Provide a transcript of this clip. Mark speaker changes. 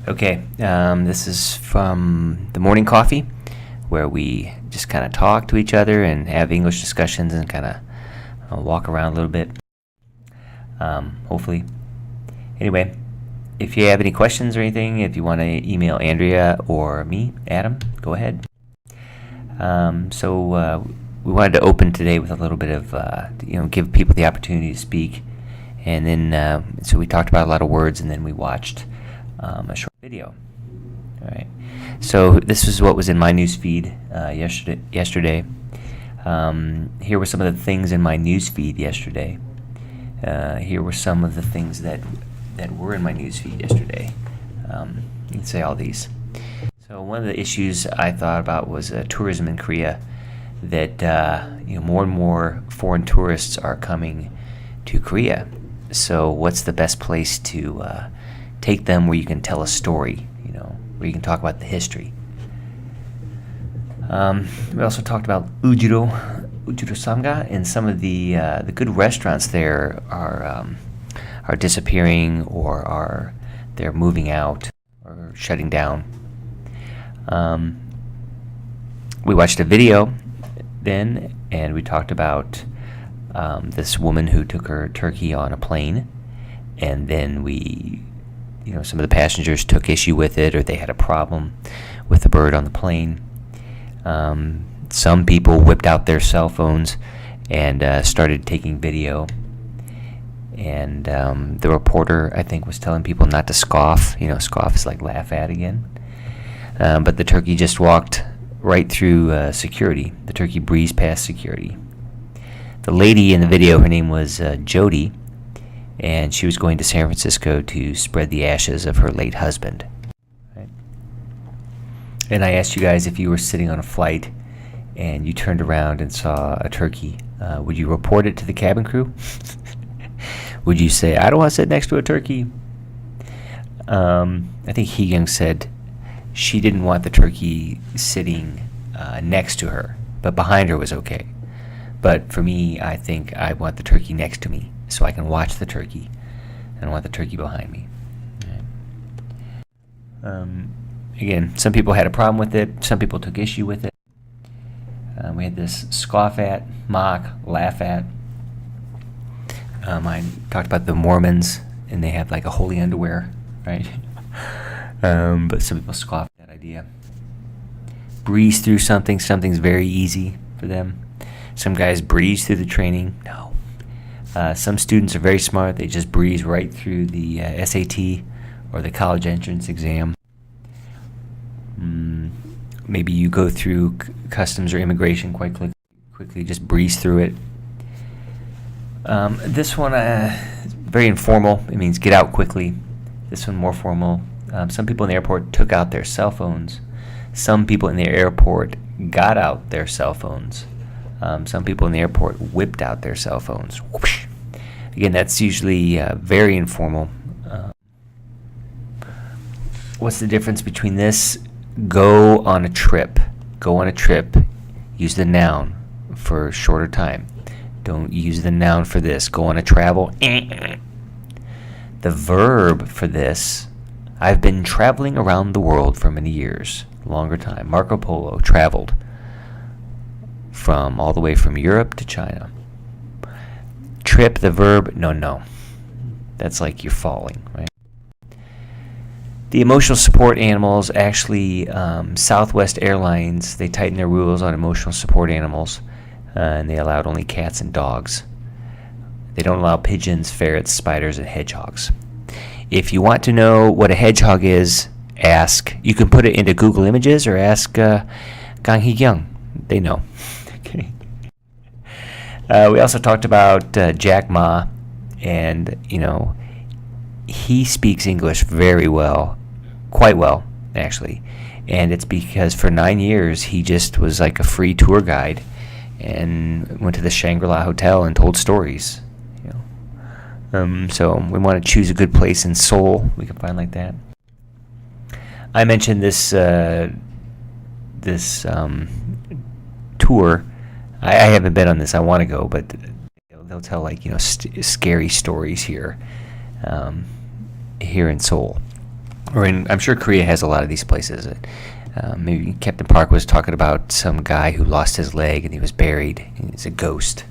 Speaker 1: Okay, this is from the morning coffee, where we just kind of talk to each other and have English discussions and kind of walk around a little bit. Hopefully. Anyway, if you have any questions or anything, if you want to email Andrea or me, Adam, go ahead. We wanted to open today with a little bit of, give people the opportunity to speak. And then, so we talked about a lot of words, and then we watched a short video. All right. So this is what was in my news feed yesterday. Here were some of the things in my news feed yesterday. Here were some of the things that were in my news feed yesterday. You can say all these. So one of the issues I thought about was tourism in Korea. That more and more foreign tourists are coming to Korea. So what's the best place to take them where you can tell a story, where you can talk about the history. We also talked about Ujiro Samga, and some of the good restaurants there are disappearing, or they're moving out or shutting down. We watched a video then, and we talked about this woman who took her turkey on a plane, and then some of the passengers took issue with it, or they had a problem with the bird on the plane. Some people whipped out their cell phones and started taking video. And the reporter, I think, was telling people not to scoff. Scoff is like laugh at again. But the turkey just walked right through security. The turkey breezed past security. The lady in the video, her name was Jody, and she was going to San Francisco to spread the ashes of her late husband. Right? And I asked you guys, if you were sitting on a flight and you turned around and saw a turkey, would you report it to the cabin crew? Would you say, I don't want to sit next to a turkey? I think Hee-young said she didn't want the turkey sitting next to her, but behind her was okay. But for me, I think I want the turkey next to me so I can watch the turkey, and I want the turkey behind me. Again, some people had a problem with it. Some people took issue with it. We had this scoff at, mock, laugh at. I talked about the Mormons, and they have like a holy underwear, right? But some people scoff at that idea. Breeze through something's very easy for them. Some guys breeze through the training. No. Some students are very smart. They just breeze right through the SAT or the college entrance exam. Maybe you go through customs or immigration quite quickly, just breeze through it. This one is very informal. It means get out quickly. This one more formal. Some people in the airport took out their cell phones. Some people in the airport got out their cell phones. Some people in the airport whipped out their cell phones. Whoosh. Again, that's usually very informal. What's the difference between this? Go on a trip. Go on a trip. Use the noun for a shorter time. Don't use the noun for this. Go on a travel. The verb for this, I've been traveling around the world for many years. Longer time. Marco Polo traveled from all the way from Europe to China. Trip, the verb, no. That's like you're falling, right? The emotional support animals, actually, Southwest Airlines, they tightened their rules on emotional support animals, and they allowed only cats and dogs. They don't allow pigeons, ferrets, spiders, and hedgehogs. If you want to know what a hedgehog is, ask. You can put it into Google Images or ask Gang Hee-young. They know. Okay. We also talked about Jack Ma, and he speaks English very well, quite well actually, and it's because for 9 years he just was like a free tour guide and went to the Shangri-La Hotel and told stories. So we want to choose a good place in Seoul we can find like that. I mentioned this tour. I haven't been on this. I want to go, but they'll tell scary stories here in Seoul. Or I'm sure Korea has a lot of these places. Maybe Captain Park was talking about some guy who lost his leg and he was buried. And he's a ghost.